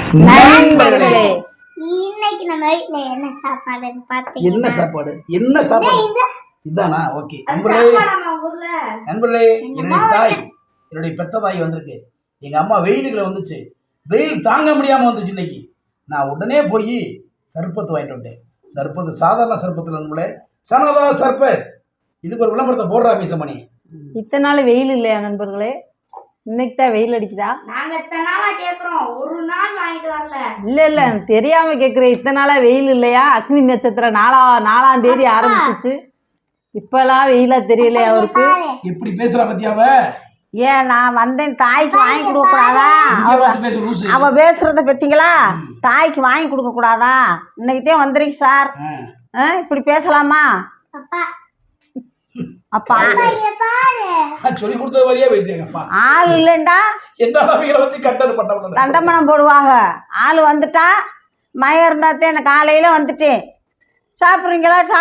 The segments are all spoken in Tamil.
நண்பர்களே, இன்னைக்கு நம்ம வீட்ல என்ன சாப்பாடுன்னு பாத்தீங்கன்னா என்ன சாப்பாடு இதானா? ஓகே நண்பர்களே, என்னுடைய பெத்த தாய் வந்திருக்கு. எங்க அம்மா வெயிலுக்குள்ள வந்துச்சு. வெயில் தாங்க முடியாம வந்துச்சு. இன்னைக்கு நான் உடனே போய் சர்பத்து வாங்கிட்டு வந்தேன். சர்பத்து சாதாரண சர்பத்துல நண்பர்களே, சனதா சர்பத். இதுக்கு ஒரு விளம்பரத்தை போடுறா மீசமணி. இத்தனை நாள் வெயில் இல்லையா நண்பர்களே? இன்னைக்கு தான் வெயில் அடிக்குதா? நாங்க இத்தனை நாளா கேக்குறோம், ஒரு நாள் வாங்கிட்டு வரல. இல்ல தெரியாம கேக்குறேன். இத்தனை நாளா வெயில் இல்லையா? அக்னி நட்சத்திரம் 4ஆம் தேதி ஆரம்பிச்சிச்சு. இப்பெல்லாம் வெயிலா தெரியலையா அவருக்கு? எப்படி பேசுறா பத்தியாவ? ஏன் நான் வந்தேன் தாய்க்கு வாங்கி கொடுக்க கூடாதா? அவ பேசுறத பத்தீங்களா? தாய்க்கு வாங்கி கொடுக்க கூடாதா? இன்னைக்குதான் வந்துருக்கு சார். இப்படி பேசலாமா? அப்பா சொல்லி கொடுத்தது வழியா பேசுறீங்கப்பா. ஆள் இல்லைண்டா தண்டமனம் போடுவாங்க. ஆள் வந்துட்டா மயம் இருந்தாத்தே எனக்கு காலையில வந்துட்டேன். சாப்பிட்றீங்களான்னு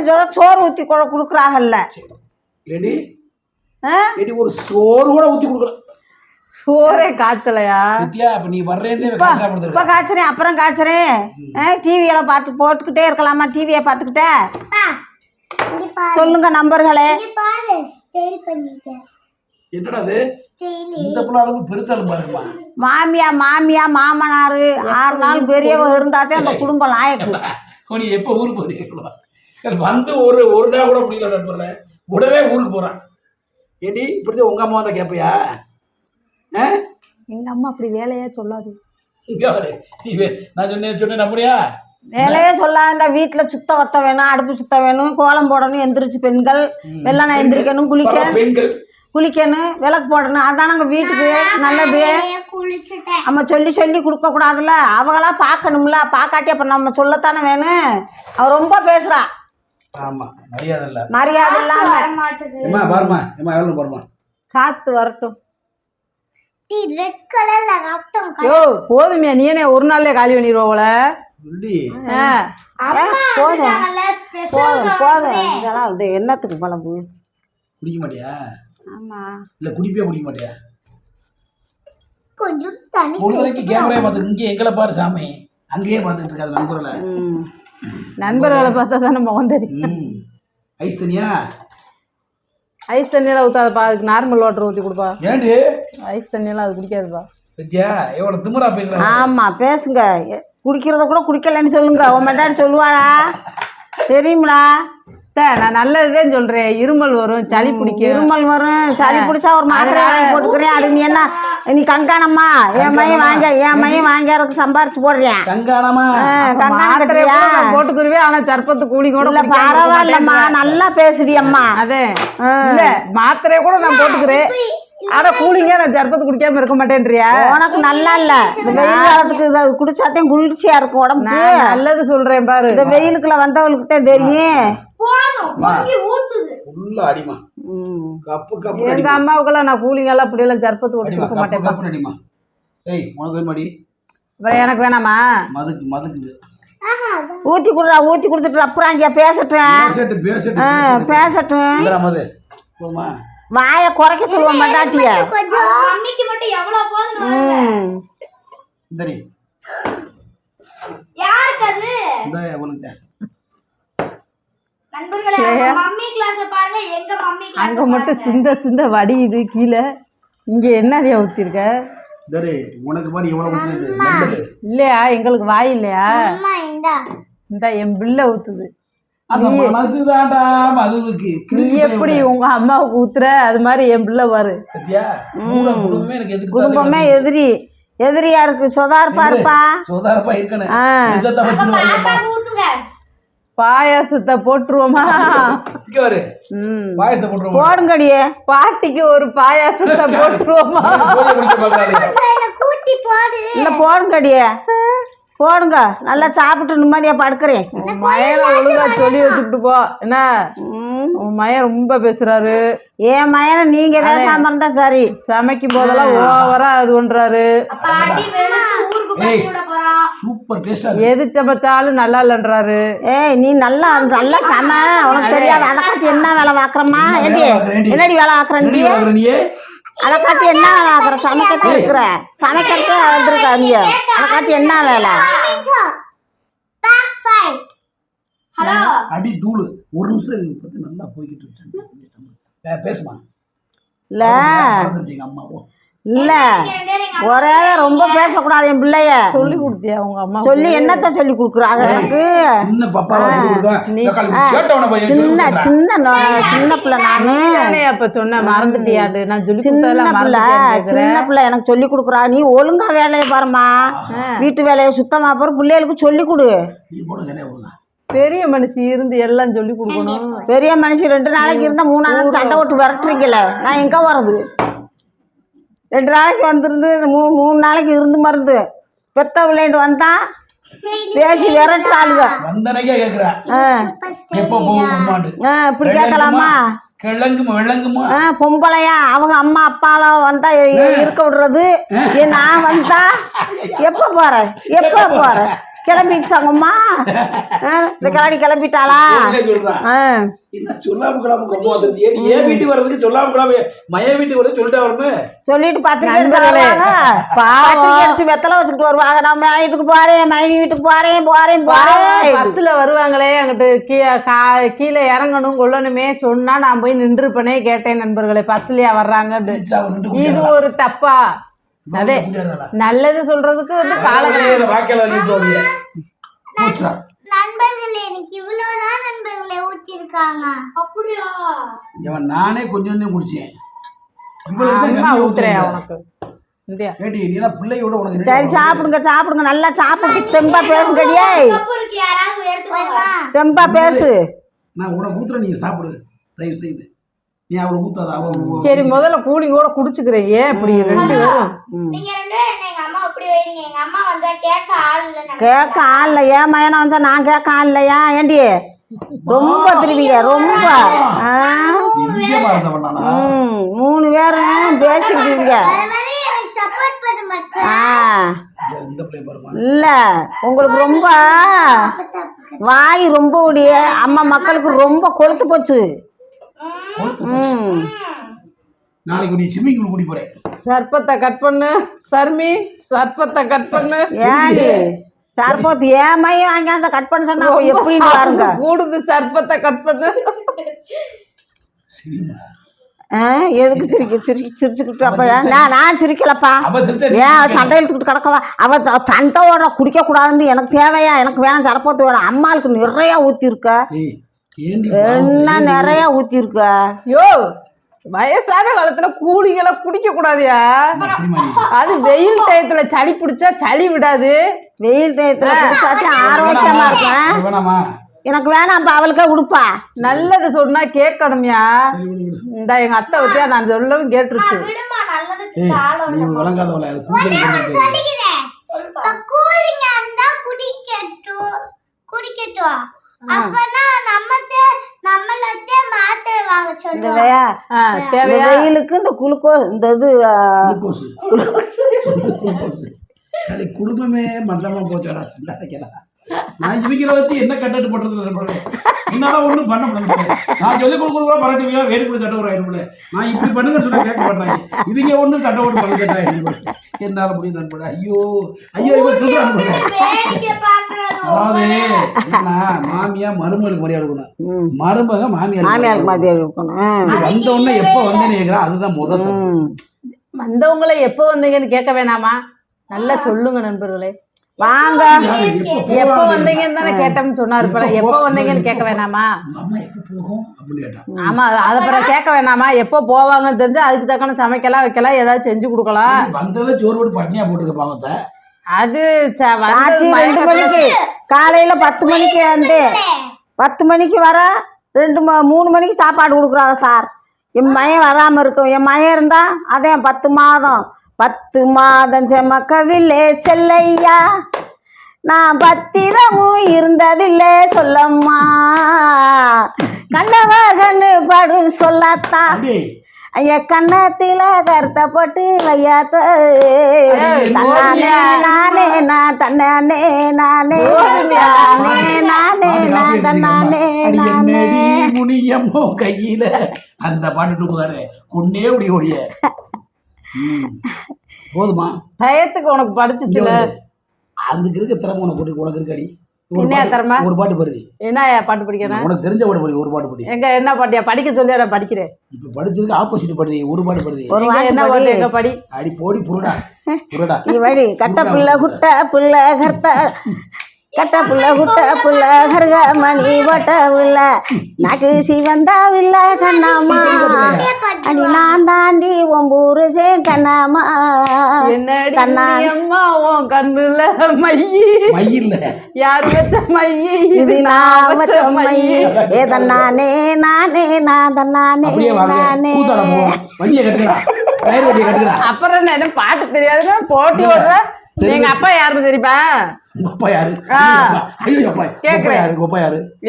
சொல்ல சோறு ஊற்றி கொடுக்குறாங்கல்ல. ஒரு சோறு கூட ஊற்றி கொடுக்கல. சோறே காய்ச்சலையா? நீ வர்றேன்னு இப்போ காய்ச்சறேன், அப்புறம் காய்ச்சறேன். டிவியெல்லாம் பார்த்து போட்டுக்கிட்டே இருக்கலாமா? டிவியை பார்த்துக்கிட்டே சொல்லுங்க நம்பர்களே. என்னடா இது? இந்த புள்ளாளுக்கு பெருத்தாலும் பாருமா. மாமியா மாமனாரு 6 நாள் பெரியவ இருந்தாதே அந்த குடும்பம் லாயக்கு. நீ எப்போ ஊருக்கு போறீங்க? வந்து ஒரு நாள் கூட முடியல நண்பர்களே, உடனே ஊருக்கு போறான். ஏடி இப்படிதான் உங்க அம்மா வந்தா கேட்பையா? எங்க அம்மா அப்படி வேலையா சொல்லாது. நான் சொன்னேன் நம்புறியா? வேலையே சொல்லாண்டா. வீட்டுல சுத்த வத்த வேணும், அடுப்பு சுத்த வேணும், கோலம் போடணும், எந்திரிச்சு பெண்கள் வெள்ளனை எந்திரிக்கணும், குளிக்கணும், விளக்கு போடணும். அதானங்க வீட்டுக்கு நல்லது. நம்ம சொல்லி கொடுக்க கூடாதுல்ல. அவங்களா பார்க்கணும்ல. பார்க்காட்டி அப்புறம் நம்ம சொல்லத்தானே வேணும். அவ ரொம்ப பேசுறா. ஆமா, மரியாதை இல்ல. மரியாதை இல்லாம பாருமா. காத்து வரட்டும். போதுமையா? நீ என்ன ஒரு நாள்லயே காலி பண்ணிடுவோல? போதும். என்னத்துக்கு பழம்பு குடிக்க மாட்டியா? ஆமா. இல்ல குடிக்க மாட்டியா? கொஞ்சம் தண்ணி பொழுதுக்கு கேமரா பார்த்து இங்கே எங்களை பாரு சாமி, அங்கேயே பார்த்துட்டு இருக்காது. நண்பர்களை பார்த்தா தான் நம்ம வந்துடும். ஐஸ் தண்ணியா? ஐஸ் தண்ணியெல்லாம் ஊற்றாதப்பா. அதுக்கு நார்மல் வாட்டர் ஊற்றி கொடுப்பா. ஏண்டி ஐஸ் தண்ணியெல்லாம் அது குடிக்காதுப்பா. சத்யா எவ்வளோ திமுறா பேசுகிறேன். ஆமா பேசுங்க. குடிக்கிறத கூட குடிக்கலன்னு சொல்லுங்க. உன் மெட்டாடி சொல்லுவாளா? தெரியுங்களா? நான் நல்லதுதான் சொல்றேன். இருமல் வரும், சளி பிடிக்கும். இருமல் வரும், சளி பிடிச்சா ஒரு மாத்திரை வாங்கி போட்டுக்கிறேன். அது நீ என்ன நீ கங்காணம்மா? என் மையம் வாங்கிறதுக்கு சம்பாரிச்சு போடுறேன். கங்காணமா? கங்காணத்திரையா போட்டுக்குருவேன். ஆனா சர்பத்து கூலி கூட இல்ல. பரவாயில்லம்மா, நல்லா பேசுடி அம்மா. அதே இல்ல, மாத்திரைய கூட நான் போட்டுக்கிறேன். ஆனா கூலிங்க நான் சர்பத்து குடிக்காம இருக்க மாட்டேன்றியா? உனக்கு நல்லா இல்ல. இந்த வெயில் காலத்துக்கு இதை குடிச்சாத்தையும் குளிர்ச்சியா இருக்கும் உடம்பு. நல்லது சொல்றேன் பாரு. இந்த வெயிலுக்குள்ள வந்தவங்களுக்கு தான் தெரியும். எங்க அம்மாவுக்கெல்லாம் நான் கூலிங்கெல்லாம் அப்படி எல்லாம் சர்பத்து கொடுக்க மாட்டேன். எனக்கு வேணாமா? ஊத்தி கொடுத்துட்டு அப்புறம் இங்க பேசட்டும். வாய குறைக்க சொல்லுவோம் மட்டாட்டிய. அங்க மட்டும் சிந்த வடியுது கீழே. இங்க என்னதையா ஊத்திருக்க? இல்லையா? எங்களுக்கு வாய் இல்லையா? இந்த என் பிள்ளை ஊத்துது. நீ எப்படி உங்க அம்மாவுக்கு ஊத்துற அது மாதிரி என் பிள்ளை பாரு. குடும்பமே எதிரியா இருக்கு. சொதார்ப்பா இருப்பா. பாயாசத்தை போட்டுருவோமா? போடுங்கடியே. பாட்டிக்கு ஒரு பாயாசத்தை போட்டுருவோமா? இல்ல போடுங்கடியே, போடுங்க. நல்லா சாப்பிட்டு நிம்மதியா படுக்கிறேன். மயனை ஒழுங்கா சொல்லி வச்சுக்கிட்டு போ. என்ன உன் மயன் ரொம்ப பேசுறாரு. என் மயனை நீங்க பேசாம இருந்தா சரி. சமைக்கும் போதெல்லாம் ஓவரா அது பண்றாரு. எது சமைச்சாலும் நல்லா இல்லன்றாரு. ஏய் நீ நல்லா சம. உனக்கு தெரியாது. அதை காட்டி என்ன வேலை பாக்குறமா? என்னடி வேலை பாக்குற? அதை காட்டி என்ன வேலை ஆகுற? சமைக்கத்தான் இருக்கிற, சமைக்கிறதுக்கு வந்திருக்க நீ. அதை காட்டி என்ன வேலை? ஹலோ அடி தூளு. ஒரு நிமிஷம் பத்தி நல்லா போய்கிட்டு இருந்துச்சு. பேசுமா இல்ல மறந்துருச்சுங்க அம்மாவோ. இல்ல ஒரே ரொம்ப பேசக்கூடாது என் பிள்ளைய. சொல்லி கொடுத்தியா உங்க அம்மா? சொல்லி என்னத்த சொல்லி கொடுக்குறாங்க எனக்கு? சின்ன பாப்பாவை சின்ன சின்ன சின்ன பிள்ளை நானு. அப்ப சொன்ன மறந்துட்டியாடு? நான் சொல்லி சின்ன பிள்ளை சின்ன பிள்ளை எனக்கு சொல்லி கொடுக்குறா. நீ ஒழுங்கா வேலையை பாருமா, வீட்டு வேலையை சுத்தமா பாரு, பிள்ளைகளுக்கு சொல்லி கொடு. பெரிய மனுஷி இருந்து எல்லாம் சொல்லி கொடுக்கணும். பெரிய மனுஷி 2 நாளைக்கு இருந்தா 3 நாளைக்கு சண்டை போட்டு விரட்டுறீங்கள, நான் எங்க வர்றது? 2 நாளைக்கு வந்துருந்து 3 நாளைக்கு இருந்து மருந்து பெத்த விளையாண்டு வந்தா பேசி விரட்டுறாளுங்க. வந்தனைக்கே கேக்குறா எப்போ போகும் இப்படி கேட்கலாமா? விளங்குமா பொம்பளையா அவங்க அம்மா அப்பாலாம் வந்தா இருக்க விடுறது, நான் வந்தா எப்ப போற கிளம்பிச்சாங்கம்மா? இந்த கிளம்பி கிளம்பிட்டாளா? வீட்டுக்கு வர்றதுக்கு சொல்லாம மய வீட்டுக்கு வரது சொல்லிட்டு வரணும். சொல்லிட்டு பத்திரிக்கை அடிச்சு வெத்தலை வச்சுக்கிட்டு வருவாங்க. நான் வீட்டுக்கு போறேன், மைனி வீட்டுக்கு போறேன். பஸ்ல வருவாங்களே, அங்கிட்டு கீழே இறங்கணும் கொள்ளணுமே சொன்னா நான் போய் நின்றுப்பனே கேட்டேன் நண்பர்களே, பஸ்லயா வர்றாங்க. இது ஒரு தப்பா? அதே நல்லது சொல்றதுக்கு வந்து நண்பர்களே எனக்கு இவ்வளவுதான் நண்பர்களே ஊத்தி இருக்காங்க. அப்படியா? நானே கொஞ்சம் குடிச்சேன். சரி சாப்பிடுங்க நல்லா சாப்பிடு, தெம்பா பேசுங்கடியே, தெம்பா பேசு. நான் உனக்கு ஊத்துறேன், நீங்க சாப்பிடு தயவு செய்து. நீ அவளை ஊத்தாத. சரி முதல்ல கூலி கூட குடிச்சுக்கிறேன். ஏன் இப்படி 2 பேரும்? நீங்க 2 பேரும் எங்க அம்மா அப்படி வைங்க. எங்க அம்மா வந்தா கேட்க ஆள் இல்ல. ஏன் மயனா வந்தா நான் கேட்க ஆள் இல்லையா? ஏண்டி ரொம்ப திருவிங்க ரொம்ப 3 பேரும் பேசிக்கிட்டீங்க. இல்ல உங்களுக்கு ரொம்ப வாய் ரொம்ப உடைய அம்மா மக்களுக்கு ரொம்ப கொழுத்து போச்சு. நாளைக்கு நீ ஸ்விம்மிங் பூல் கூட்டி போறேன். சர்பத்தை கட் பண்ணு சர்மி, சர்பத்தை கட் பண்ணு. ஏடி சர்பத்து ஏமையும் வாங்கி அந்த கட் பண்ண சொன்னா எப்படி பாருங்க கூடுது. சர்பத்தை கட் பண்ணு. எதுக்கு சிரிச்சுக்கிட்டு? அப்ப நான் சிரிக்கலப்பா. ஏன் சண்டை இழுத்துக்கிட்டு கிடக்கவா? அவ சண்டை ஓட குடிக்க கூடாதுன்னு எனக்கு தேவையா? எனக்கு வேணாம், சரப்பத்து வேணாம். அம்மாளுக்கு நிறைய ஊத்திருக்க, என்ன நிறைய ஊத்திருக்க. யோ வயசான காலத்துல கூலிங்களை குடிக்க கூடாதியா? அது வெயில் டயத்துல சளி பிடிச்சா சளி விடாது. வெயில் டயத்துல குடிச்சாச்சு ஆரோக்கியமா இருக்கும். எனக்கு வேணாம், அவளுக்கே கொடுப்பா. நல்லது சொன்னா கேட்கணும்யா. இந்த எங்க அத்தை பத்தியா நான் சொல்லவும் கேட்டுருச்சு. வெயிலுக்கு இந்த குளுக்கோஸ் இந்த இது குடும்பமே மந்தமா போச்சாடா. சண்டாடிக்கலாம் நான் இவங்களை வச்சு என்ன கட்டட்டு போட்டது என்னால ஒன்றும் பண்ண முடியாது. நான் சொல்லி கொடுக்குறவங்க பரட்டிவியா வேணுக்குள்ள சட்டை ஒரு ஆயிரம். நான் இப்படி பண்ணுங்க சொன்னா கேட்க மாட்டாங்க. இவங்க ஒன்றும் சட்டை ஓட்டு பண்ண கேட்டா என்னால முடியும் நண்பட. ஐயோ இவன் அதாவது என்னன்னா மாமியா மருமகளுக்கு மரியாதை கொடுக்கணும், மருமக மாமியாருக்கு மரியாதை கொடுக்கணும். வந்த உடனே எப்ப வந்தேன்னு கேட்கிறா, அதுதான் முதல். வந்தவங்களை எப்போ வந்தீங்கன்னு கேட்க வேணாமா? நல்லா சொல்லுங்க நண்பர்களே. வாங்க எப்ப வந்தீங்கன்னு தானே கேட்டோம்னு சொன்னாரு. எப்ப வந்தீங்கன்னு கேட்க வேணாமா? ஆமா அத பிறகு கேட்க வேணாமா? எப்போ போவாங்கன்னு தெரிஞ்சா அதுக்கு தக்கன சமைக்கலாம் வைக்கலாம், ஏதாவது செஞ்சு கொடுக்கலாம். வந்ததை சோறு போட்டு பட்னியா போட்டுருக்க பாவத்தை. அது 2 மணிக்கு காலையில 10 மணிக்கு வந்து 10 மணிக்கு வர 3 மணிக்கு சாப்பாடு கொடுக்குறாங்க சார். என் மயம் வராம இருக்கும். என் மயம் இருந்தா அதே 10 மாதம் செமக்கவில்லை செல்லையா, நான் பத்திரமும் இருந்ததில்லை சொல்லம்மா, கண்ணவர் கண்ணு படு சொல்லத்தான் ஐயா கண்ணத்தில கருத்தப்பட்டு வையாத்த தன்னானே நானே நான் தன்னானே நானே நானே நான் தன்னானே நானே முனியம்மோ கையில அந்த பாட்டு போதாரு கொன்னே ஓடிய போதுமா? டயத்துக்கு உனக்கு படிச்சுச்சுல. அதுக்கு இருக்க திறமை உனக்கு இருக்காடி. என்ன திறமை? ஒரு பாட்டு பாடுது. என்ன பாட்டு படிக்கிறேன்? உனக்கு தெரிஞ்ச பாட்டு பாடு. ஒரு பாட்டு பாடு. எங்க என்ன பாட்டியா படிக்க சொல்லி நான் படிக்கிறேன். இப்ப படிச்சதுக்கு ஆப்போசிட் பாடுது. ஒரு பாட்டு பாடுது. என்ன பாட்டு? எங்க படி. அடி போடி புருடா நீ வழி கட்ட புள்ள குட்ட புள்ள கர்த்த கட்ட புள்ள குட்ட புள்ள கர்க மணி வட்டவில்ல நாக்கு சிவந்தாவில்ல கண்ணாமா அடி நான் தாண்டி ஒம்பூரு சே கண்ணாமா என்னடி அம்மா உன் கண்ணுல மையி இல்ல யாரு வச்ச மையி? இது நான் வச்ச மையி ஏதன் நானே நான் தன்னானே நானே. அப்புறம் என்ன பாட்டு தெரியாதுன்னா போட்டி ஓடுற. எங்க அப்பா யாருன்னு தெரியுமா?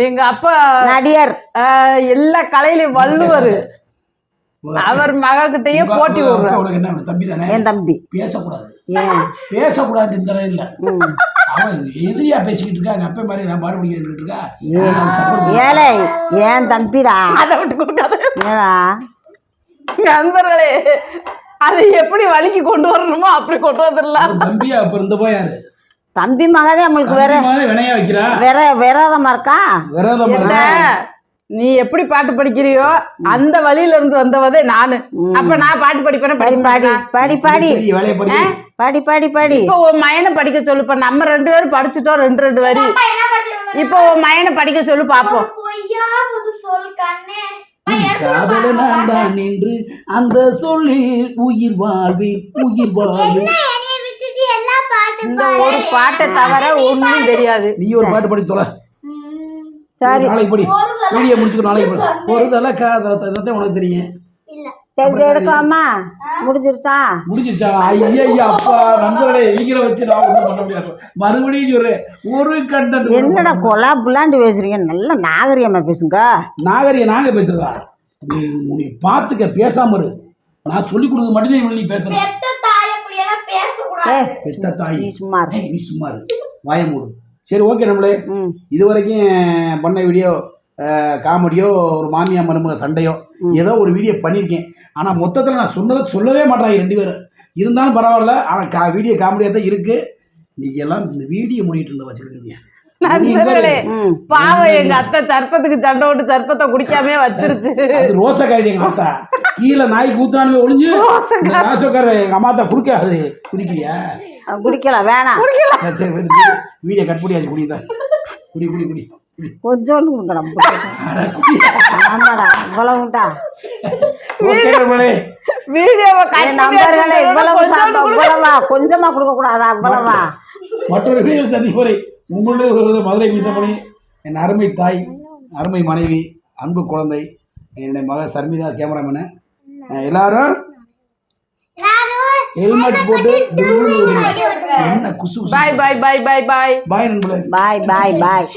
எங்க அப்பா நடிகர், எல்லா கலையிலயும் வள்ளுவர். அவர் மகக்கிட்டயே போட்டி விடுறாரு. என் தம்பி பேசக்கூடாது இல்ல அவன் எதிரியா பேசிக்கிட்டு இருக்கா. எங்க அப்பா மாதிரி நான் பாடு பிடிக்கிட்டு இருக்கா. ஏழை ஏன் தம்பிடா, அதை விட்டு கொடுக்காத ஏடா நண்பர்களே. அதை எப்படி வலிக்கு கொண்டு வரணுமோ அப்படி கொண்டு வந்துடலாம். தம்பியா அப்ப இருந்த போய் யாரு? தம்பி மகதே நம்மளுக்கு வேற வினையா வைக்கிறா. விரோதமா இருக்கா. என்ன நீ எப்படி பாட்டு படிக்கிறியோ அந்த வழியில இருந்து வந்தவதே நானு. அப்ப நான் பாட்டு படிப்பேன். பாடி இப்போ உன் மயனை படிக்க சொல்லு. இப்ப நம்ம 2 பேரும் படிச்சுட்டோம் 2 வரி. இப்போ உன் மயனை படிக்க சொல்லு பாப்போம். காதலனான் நின்று அந்த சொல்லில் உயிர் வாழ்வி இந்த ஒரு பாட்டை தவிர ஒண்ணும் தெரியாது. நீ ஒரு பாட்டு படி தொலை. சரி நாளைக்கு படி. வீடியோ முடிச்சுக்க. நாளைக்கு படி. ஒரு தலை காதலத்தை உனக்கு தெரியும். சரி எடுக்காமா முடிஞ்சிருச்சா? ஐயா அப்பா நண்பர்களே ஈகிற வச்சு நான் ஒன்றும் பண்ண முடியாது. மறுபடியும் சொல்றேன், ஒரு கண்டென்ட். என்னடா கொலா புல்லாண்டு பேசுறீங்க? நல்ல நாகரிகமா பேசுங்க. நாங்க பேசுறதா? நீ பாத்துக்க, பேசாம இரு. நான் சொல்லி கொடுக்க மட்டும் நீ பேசணும். பெத்த தாய் நீ சும்மா இரு. வாய மூடு. சரி ஓகே நம்மளே இது வரைக்கும் பண்ண வீடியோ காமெடியோ ஒரு மாமியா மருமக சண்டையோ ஏதோ ஒரு வீடியோ பண்ணியிருக்கேன். ஆனால் மொத்தத்தில் நான் சொல்லவே மாட்டாங்க 2 பேரும். இருந்தாலும் பரவாயில்ல. ஆனால் வீடியோ காமெடியாக தான் இருக்கு. நீங்க எல்லாம் இந்த வீடியோ முடிட்டு இருந்த வச்சுருக்கீங்க. பாவம் எங்க அத்தை சர்ப்பத்துக்கு சண்டை விட்டு சர்ப்பத்தை குடிக்காமே வச்சிருச்சு. ரோசக்காய் எங்க அத்தா கீழே நாய் கூத்தானுமே ஒளிஞ்சு ரோசக்கார எங்க அம்மாத்தா குடிக்காது. குடிக்கலையா? குடிக்கல வேணாம். சரி வீடியோ கட் பண்ணியாச்சு. குடிதான் குடி கொஞ்சோண்டு கொடுக்கலாம். ஆமாடா இவ்வளவுண்டா நம்பர்களே. இவ்வளவா கொஞ்சமா கொடுக்க கூடாதா? இவ்வளவா? மற்றொரு வீடியோ சந்திப்போரை உங்களுடைய மதுரை மீசமணி, என் அருமை தாய், அருமை மனைவி, அன்பு குழந்தை, என்னுடைய மக சர்மிதா கேமராமேனு. எல்லாரும் ஹெல்மெட் போட்டு என்ன குசு. பாய் நண்பர்களே. பாய்